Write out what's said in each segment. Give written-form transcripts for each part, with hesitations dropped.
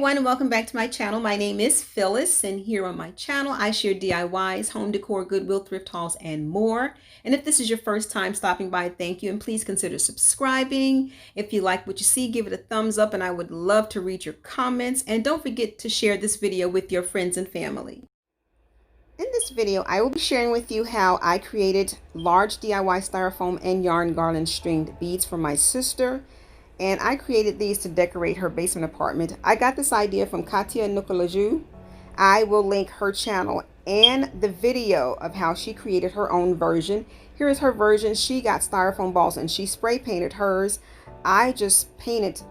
everyone, and welcome back to my channel. My name is Phyllis, and here on my channel I share DIYs, home decor, Goodwill, thrift hauls, and more. And if this is your first time stopping by, thank you, and please consider subscribing. If you like what you see, give it a thumbs up, and I would love to read your comments. And don't forget to share this video with your friends and family. In this video, I will be sharing with you how I created large DIY styrofoam and yarn garland stringed beads for my sister. And I created these to decorate her basement apartment. I got this idea from Katia and Nikolajew. I will link her channel and the video of how she created her own version. Here is her version. She got styrofoam balls and she spray painted hers. I just hand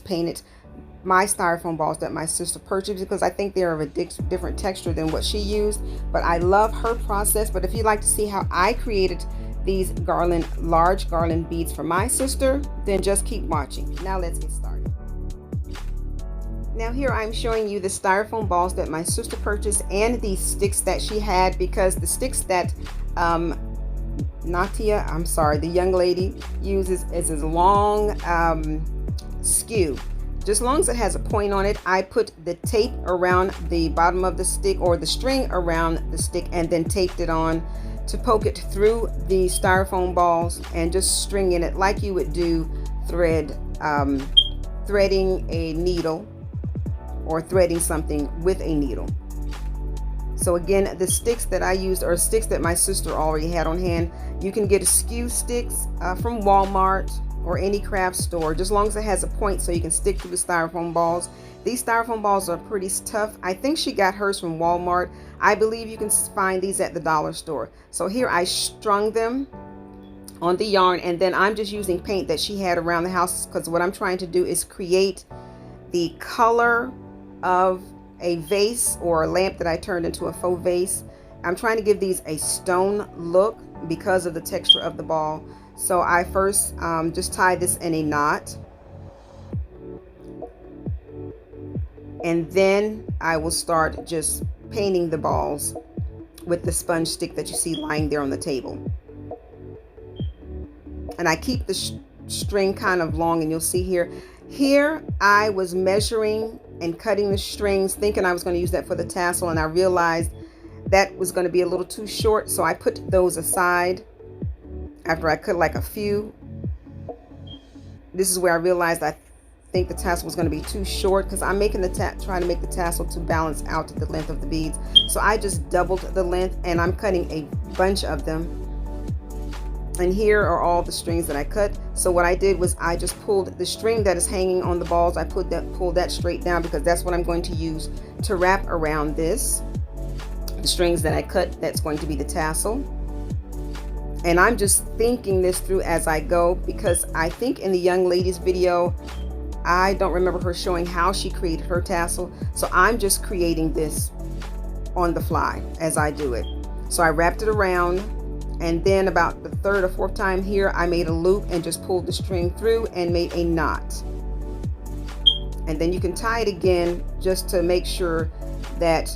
painted my styrofoam balls that my sister purchased because I think they're of a different texture than what she used. But I love her process. But if you'd like to see how I created these large garland beads for my sister, then just keep watching. Now let's get started. Now here I'm showing you the styrofoam balls that my sister purchased and these sticks that she had, because the sticks that the young lady uses is a long skew. Just as long as it has a point on it, I put the tape around the bottom of the stick, or the string around the stick, and then taped it on to poke it through the styrofoam balls and just stringing it like you would do threading a needle or threading something with a needle. So again, the sticks that I used are sticks that my sister already had on hand. You can get a skew sticks from Walmart or any craft store, just as long as it has a point so you can stick to the styrofoam balls. These styrofoam balls are pretty tough. I think she got hers from Walmart. I believe you can find these at the dollar store. So here I strung them on the yarn, and then I'm just using paint that she had around the house, because what I'm trying to do is create the color of a vase or a lamp that I turned into a faux vase. I'm trying to give these a stone look because of the texture of the ball. So I first just tie this in a knot, and then I will start just painting the balls with the sponge stick that you see lying there on the table. And I keep the string kind of long, and you'll see here I was measuring and cutting the strings, thinking I was going to use that for the tassel, and I realized that was going to be a little too short, so I put those aside after I cut like a few. This is where I realized I think the tassel was going to be too short, because I'm making trying to make the tassel to balance out the length of the beads. So I just doubled the length, and I'm cutting a bunch of them. And here are all the strings that I cut. So what I did was I just pulled the string that is hanging on the balls. I pulled that straight down, because that's what I'm going to use to wrap around this. The strings that I cut, that's going to be the tassel. And I'm just thinking this through as I go, because I think in the young lady's video, I don't remember her showing how she created her tassel. So I'm just creating this on the fly as I do it. So I wrapped it around, and then about the third or fourth time here, I made a loop and just pulled the string through and made a knot. And then you can tie it again just to make sure that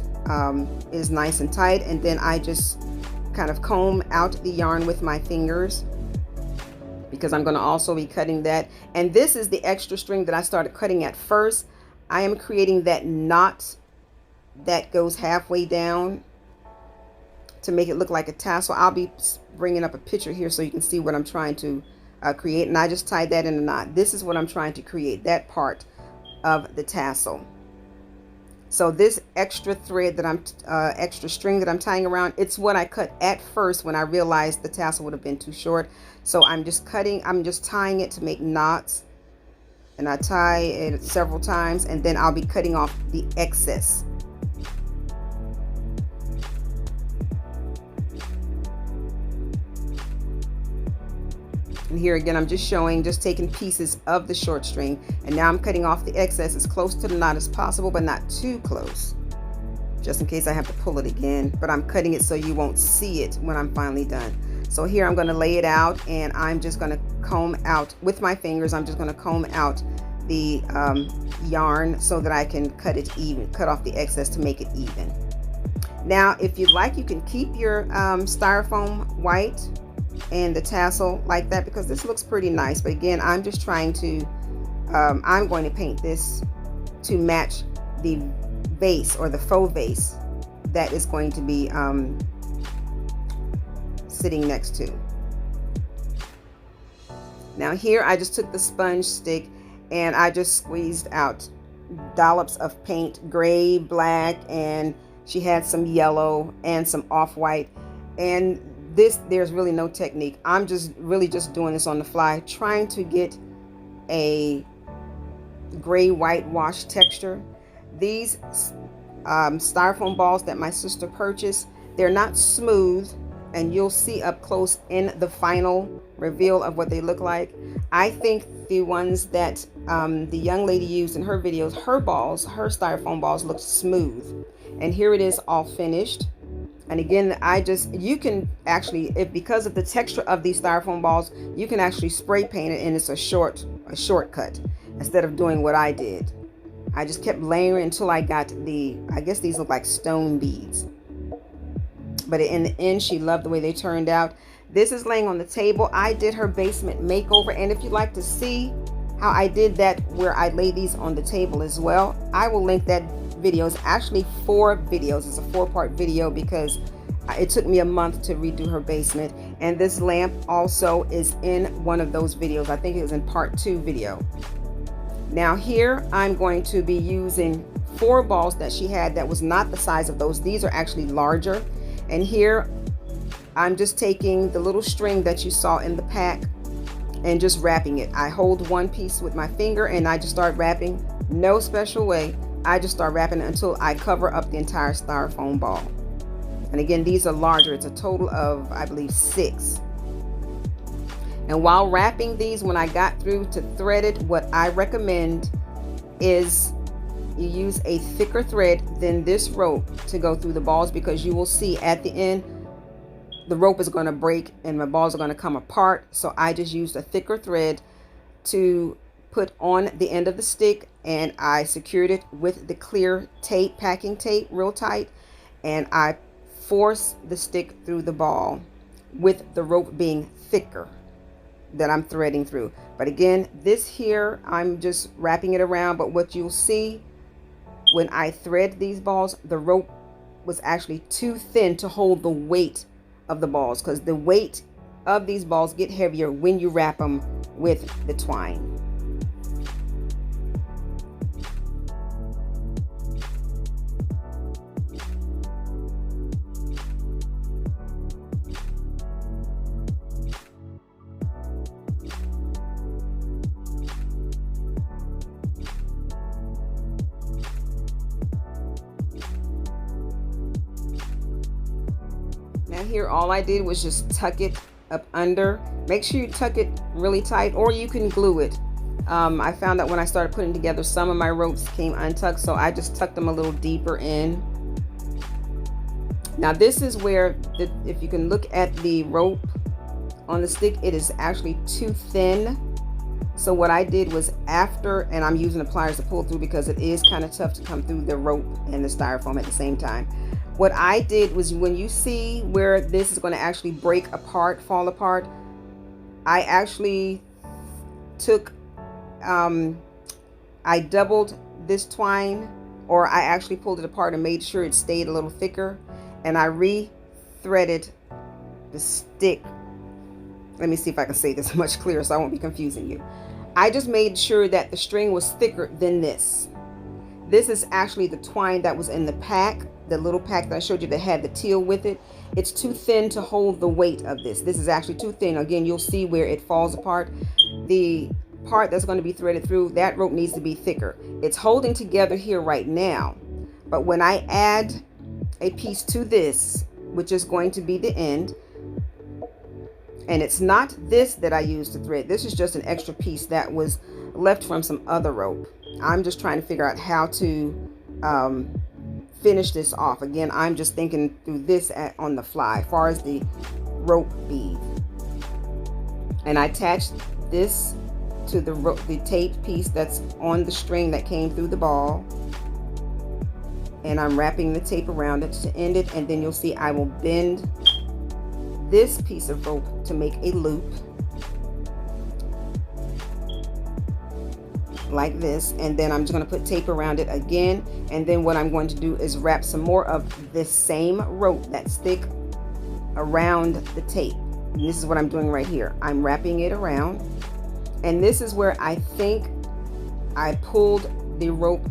it is nice and tight. And then I just kind of comb out the yarn with my fingers, because I'm going to also be cutting that. And this is the extra string that I started cutting at first. I am creating that knot that goes halfway down to make it look like a tassel. I'll be bringing up a picture here so you can see what I'm trying to create. And I just tied that in a knot. This is what I'm trying to create, that part of the tassel. So this extra thread that extra string that I'm tying around, it's what I cut at first when I realized the tassel would have been too short. So I'm just tying it to make knots, and I tie it several times, and then I'll be cutting off the excess. And here again, I'm just taking pieces of the short string, and now I'm cutting off the excess as close to the knot as possible, but not too close, just in case I have to pull it again. But I'm cutting it so you won't see it when I'm finally done. So here I'm going to lay it out, and I'm just going to comb out with my fingers. I'm just going to comb out the yarn so that I can cut it even, cut off the excess to make it even. Now, if you'd like, you can keep your styrofoam white and the tassel like that, because this looks pretty nice. But again, I'm just trying to I'm going to paint this to match the vase or the faux vase that is going to be sitting next to. Now here I just took the sponge stick and I just squeezed out dollops of paint, gray, black, and she had some yellow and some off-white. And there's really no technique. I'm just doing this on the fly, trying to get a gray whitewash texture. These styrofoam balls that my sister purchased, they're not smooth, and you'll see up close in the final reveal of what they look like. I think the ones that the young lady used in her videos, her styrofoam balls look smooth. And here it is all finished. And again, you can actually, because of the texture of these styrofoam balls, you can actually spray paint it, and it's a shortcut instead of doing what I did. I just kept layering until I got I guess these look like stone beads. But in the end, she loved the way they turned out. This is laying on the table. I did her basement makeover, and if you'd like to see how I did that, where I lay these on the table as well, I will link that video. It's actually 4 videos. It's a 4-part video because it took me a month to redo her basement. And this lamp also is in one of those videos. I think it was in part 2 video. Now here I'm going to be using 4 balls that she had that was not the size of those. These are actually larger. And here I'm just taking the little string that you saw in the pack and just wrapping it. I hold one piece with my finger and I just start wrapping. No special way. I just start wrapping it until I cover up the entire styrofoam ball. And again, these are larger. It's a total of, I believe, 6. And while wrapping these, when I got through to thread it, what I recommend is you use a thicker thread than this rope to go through the balls, because you will see at the end the rope is going to break and my balls are going to come apart. So I just used a thicker thread to put on the end of the stick, and I secured it with the clear tape, packing tape, real tight, and I force the stick through the ball with the rope being thicker that I'm threading through. But again, this here, I'm just wrapping it around, but what you'll see when I thread these balls, the rope was actually too thin to hold the weight of the balls, because the weight of these balls get heavier when you wrap them with the twine. Now here, all I did was just tuck it up under. Make sure you tuck it really tight, or you can glue it. I found that when I started putting together, some of my ropes came untucked, so I just tucked them a little deeper in. Now this is where, if you can look at the rope on the stick, it is actually too thin. So what I did was, and I'm using the pliers to pull through because it is kind of tough to come through the rope and the styrofoam at the same time. What I did was, when you see where this is going to actually break apart, fall apart, I actually took, I doubled this twine, or I actually pulled it apart and made sure it stayed a little thicker, and I re-threaded the stick. Let me see if I can say this much clearer so I won't be confusing you. I just made sure that the string was thicker than this. This is actually the twine that was in the pack, the little pack that I showed you that had the teal with it. It's too thin to hold the weight of this. This is actually too thin. Again, you'll see where it falls apart. The part that's going to be threaded through, that rope needs to be thicker. It's holding together here right now. But when I add a piece to this, which is going to be the end, and it's not this that I used to thread. This is just an extra piece that was left from some other rope. I'm just trying to figure out how to finish this off. Again, I'm just thinking through this on the fly, as far as the rope bead. And I attached this to the tape piece that's on the string that came through the ball. And I'm wrapping the tape around it to end it. And then you'll see I will bend this piece of rope to make a loop. like this, and then I'm just going to put tape around it again. And then what I'm going to do is wrap some more of this same rope that's thick around the tape. And this is what I'm doing right here. I'm wrapping it around, and this is where I think I pulled the rope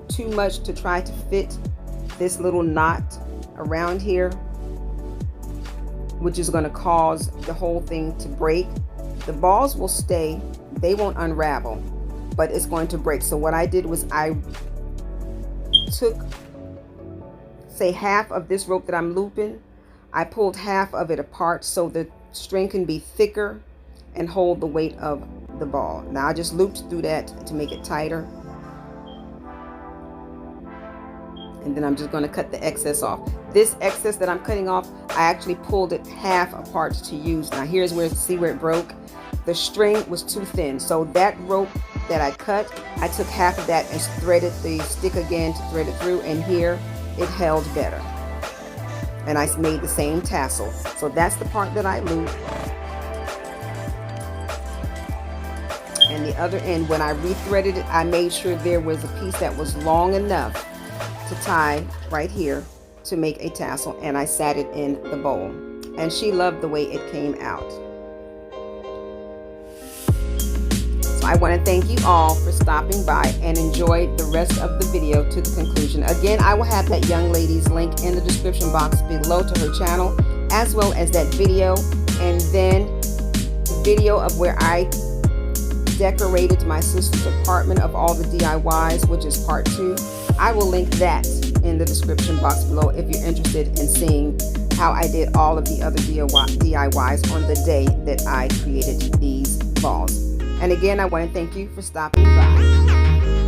too much to try to fit this little knot around here, which is going to cause the whole thing to break. The balls will stay, they won't unravel, but it's going to break. So what I did was I took, say, half of this rope that I'm looping, I pulled half of it apart so the string can be thicker and hold the weight of the ball. Now I just looped through that to make it tighter. And then I'm just going to cut the excess off. This excess that I'm cutting off, I actually pulled it half apart to use. Now here's where, see where it broke? The string was too thin. So that rope that I cut, I took half of that and threaded the stick again to thread it through, and here it held better. And I made the same tassel. So that's the part that I looped. And the other end, when I rethreaded it, I made sure there was a piece that was long enough to tie right here to make a tassel, and I sat it in the bowl, and she loved the way it came out. So I want to thank you all for stopping by, and enjoy the rest of the video to the conclusion. Again, I will have that young lady's link in the description box below to her channel, as well as that video, and then the video of where I decorated my sister's apartment of all the DIYs, which is part 2. I will link that in the description box below if you're interested in seeing how I did all of the other DIYs on the day that I created these balls. And again, I want to thank you for stopping by.